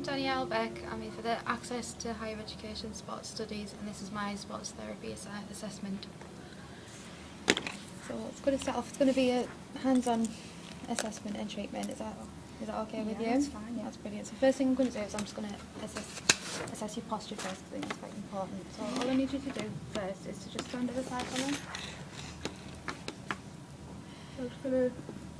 I'm Dannielle Beck. I'm here for the Access to Higher Education Sports Studies, and this is my sports therapy assessment. So it's going to start off, it's going to be a hands-on assessment and treatment. Is that okay with you? That's fine, yeah. That's brilliant. So first thing I'm going to do is I'm just going to assess your posture first, because I think that's quite important. So all I need you to do first is to just stand to the side for me. So I'm just going to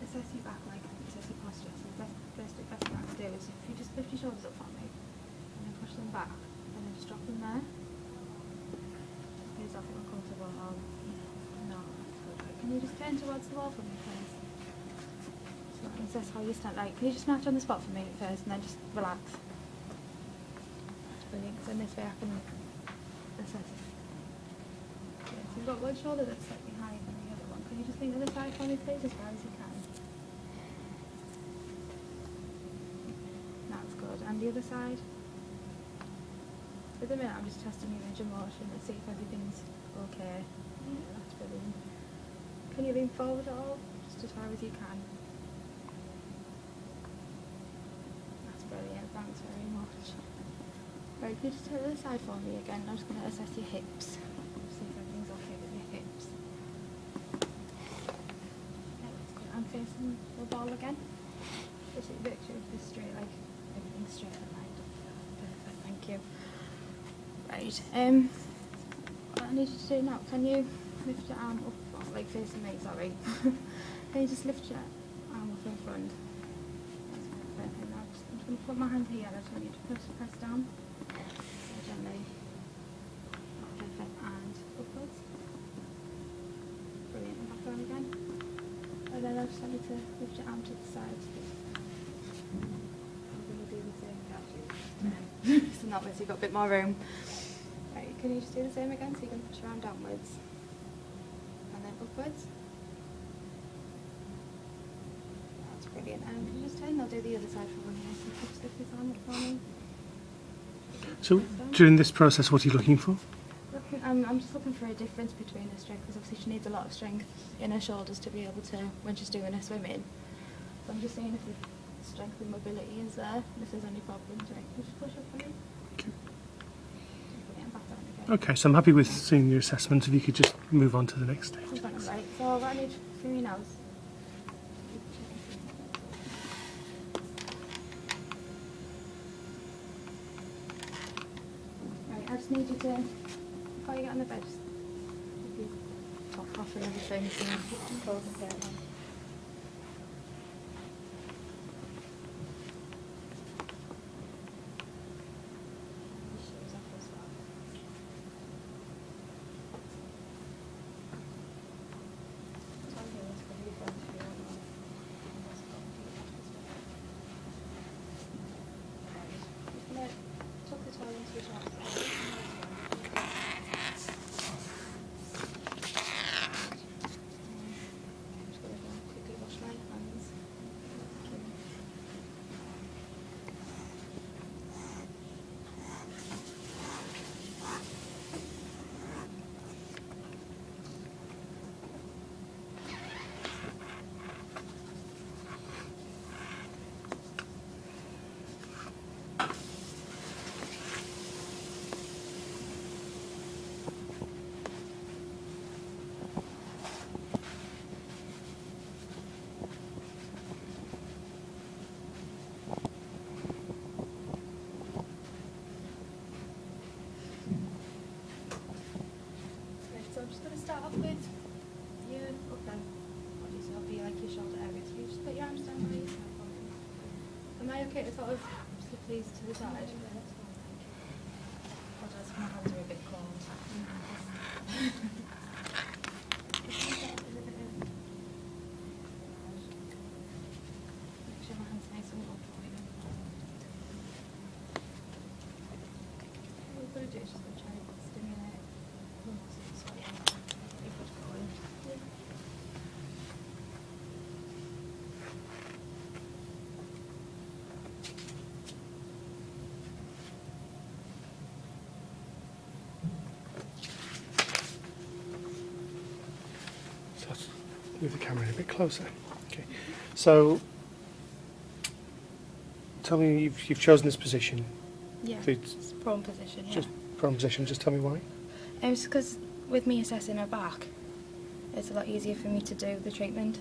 assess your back, like assess your posture. So the best thing I can do is if you just lift your shoulders up for me and then push them back and then just drop them there. Please don't feel uncomfortable or no. Can you just turn towards the wall for me first? So I can assess how you stand. Like, can you just match on the spot for me first and then just relax? That's brilliant, because in this way I can assess it. Yeah, so you've got one shoulder that's slightly higher than the other one. Can you just lean to the side for me please, as far as you can? That's good. And the other side? At the minute I'm just testing your range of motion and see if everything's okay. Yeah, that's brilliant. Can you lean forward at all? Just as far as you can. That's brilliant, thanks very much. Right, can you just turn to the side for me again? I'm just going to assess your hips. See if everything's okay with your hips. Yeah, that's good. I'm facing the ball again. Just make sure it's straight, like everything's straight and lined up. Perfect, thank you. Right, what I need you to do now, can you lift your arm up, like facing me, sorry. Can you just lift your arm up in front? That's perfect. Now I'm just going to put my hand here, I just want you to press down. So gently. Perfect, and upwards. Brilliant, and back down again. And then I just want you to lift your arm to the side. I'm going to do the same actually. So that way you've got a bit more room. Right, can you just do the same again? So you can push your arm downwards. And then upwards. That's brilliant. And can you just turn? I'll do the other side for one here. So you can just lift this arm up for me. So during this process, what are you looking for? I'm just looking for a difference between her strength, because obviously she needs a lot of strength in her shoulders to be able to, when she's doing her swimming. So I'm just seeing if the strength and mobility is there, and if there's any problems. Right, can you just push up for me? Okay. Brilliant, back down again. Okay, so I'm happy with seeing your assessment. If you could just move on to the next stage. Right, so what I need from you now is I just need you to, before you get on the bed, just keep your top off and everything, so you close the curtain. Your shoes off as well. Tell me what's going to be fun for you. Just going to tuck the towel into your shorts. So I'm just going to start off with your upper body, so it'll be like your shoulder area. So you just put your arms down by your side for me. Am I okay to sort of slip these to the side? Yeah, that's fine. Apologise if my hands are a bit cold. Make sure my hands nice and warm for you. What we're going to do is just going to try and stimulate the muscles so you get good going. So let's move the camera a bit closer. Okay. So tell me, you've chosen this position. Yeah, It's it's prone position, yeah. just prone position. Just tell me why. It's because with me assessing her back, it's a lot easier for me to do the treatment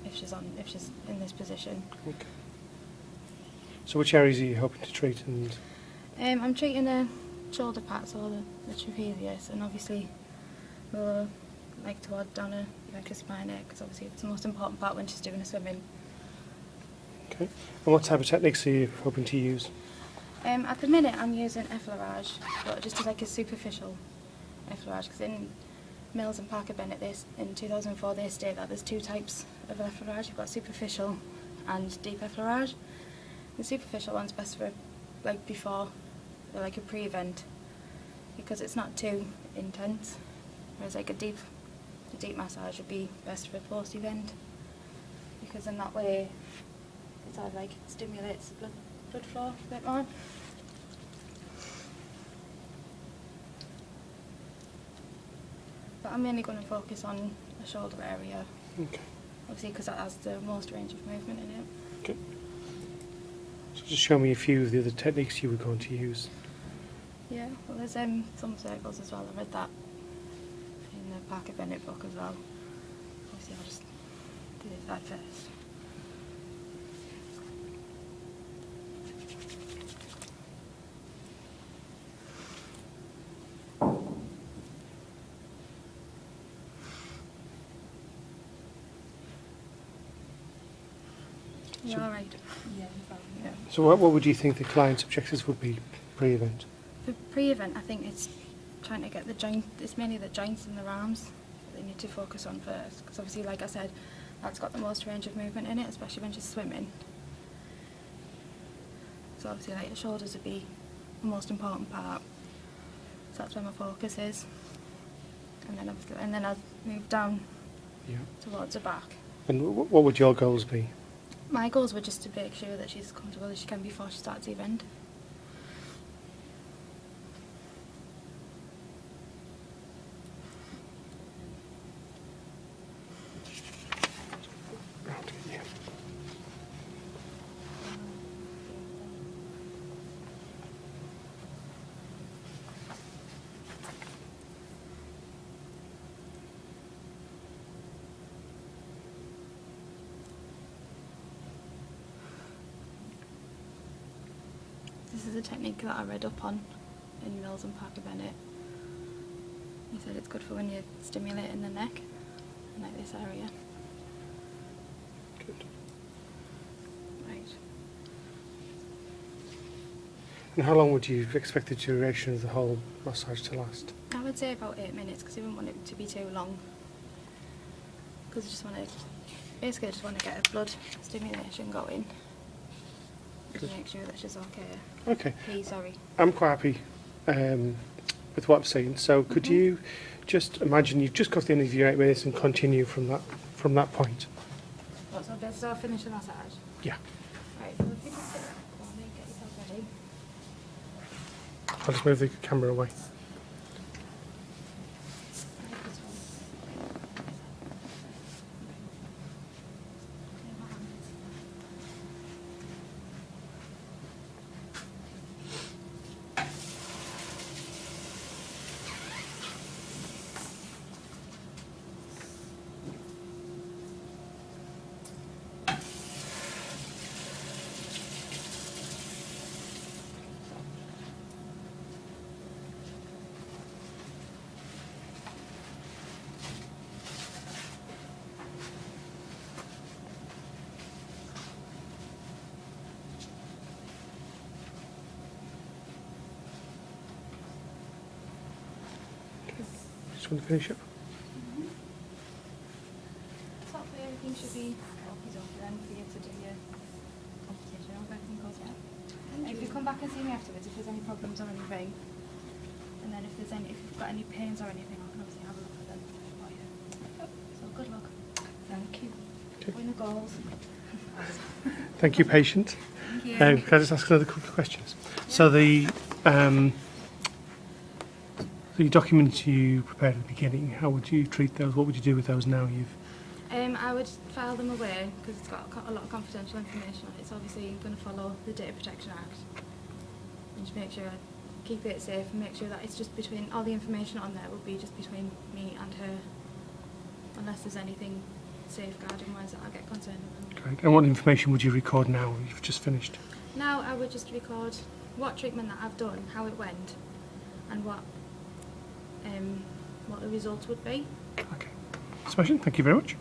if she's in this position. Okay. So which areas are you hoping to treat? And I'm treating her shoulder pads or the trapezius, and obviously we'll like to add down her spine because obviously it's the most important part when she's doing her swimming. okay. And what type of techniques are you hoping to use? At the minute I'm using effleurage, but just as like a superficial effleurage, because in Mills and Parker Bennett in 2004 they state that there's two types of effleurage. You've got superficial and deep effleurage. The superficial one's best for like before, like a pre-event, because it's not too intense, whereas like a deep massage would be best for a post-event, because in that way it sort of like stimulates the blood flow a bit more. But I'm mainly going to focus on the shoulder area, Okay. obviously because that has the most range of movement in it. Okay. So just show me a few of the other techniques you were going to use. Yeah, well there's thumb circles as well. I read that in the Parker Bennett book as well. Obviously I'll just do that first. You all right? Yeah, no problem. Yeah. So what would you think the client's objectives would be pre-event? For pre-event, I think it's trying to get the joint. It's mainly the joints and the arms that they need to focus on first, because obviously, like I said, that's got the most range of movement in it, especially when she's swimming. So obviously, like the shoulders would be the most important part. So that's where my focus is, and then I'll move down Yeah. towards the back. And what would your goals be? My goals were just to make sure that she's as comfortable as she can before she starts the event. Yeah. This is a technique that I read up on in Mills and Parker Bennett. He said it's good for when you're stimulating the neck and like this area. Good. Right. And how long would you expect the duration of the whole massage to last? I would say about 8 minutes, because I wouldn't want it to be too long. Because I just want to get a blood stimulation going. To make sure that she's okay. Okay. Sorry. I'm quite happy with what I've seen. So could you just imagine you've just got to the end of your 8 minutes and continue from that point? What, so best I'll finish the massage? Yeah. Right, so if you can sit for me, get yourself ready. I'll just move the camera away. Just want to finish up. So hopefully everything should be okie then for you to do your competition. I hope everything goes well. And if you come back and see me afterwards, if there's any problems or anything, and then if you've got any pains or anything, I can obviously have a look at them for you. So good luck. Thank you. Okay. Win the goals. Thank you, patient. Thank you. Can I just ask another couple of questions? Yeah. So the documents you prepared at the beginning, how would you treat those? What would you do with those now you've I would file them away because it's got a lot of confidential information on it. It's obviously going to follow the Data Protection Act. And just make sure I keep it safe and make sure that it's just between, all the information on there will be just between me and her, unless there's anything safeguarding wise that I'll get concerned about. Great. And what information would you record now? You've just finished. Now I would just record what treatment that I've done, how it went, and what the results would be. Okay. Smashing. Thank you very much.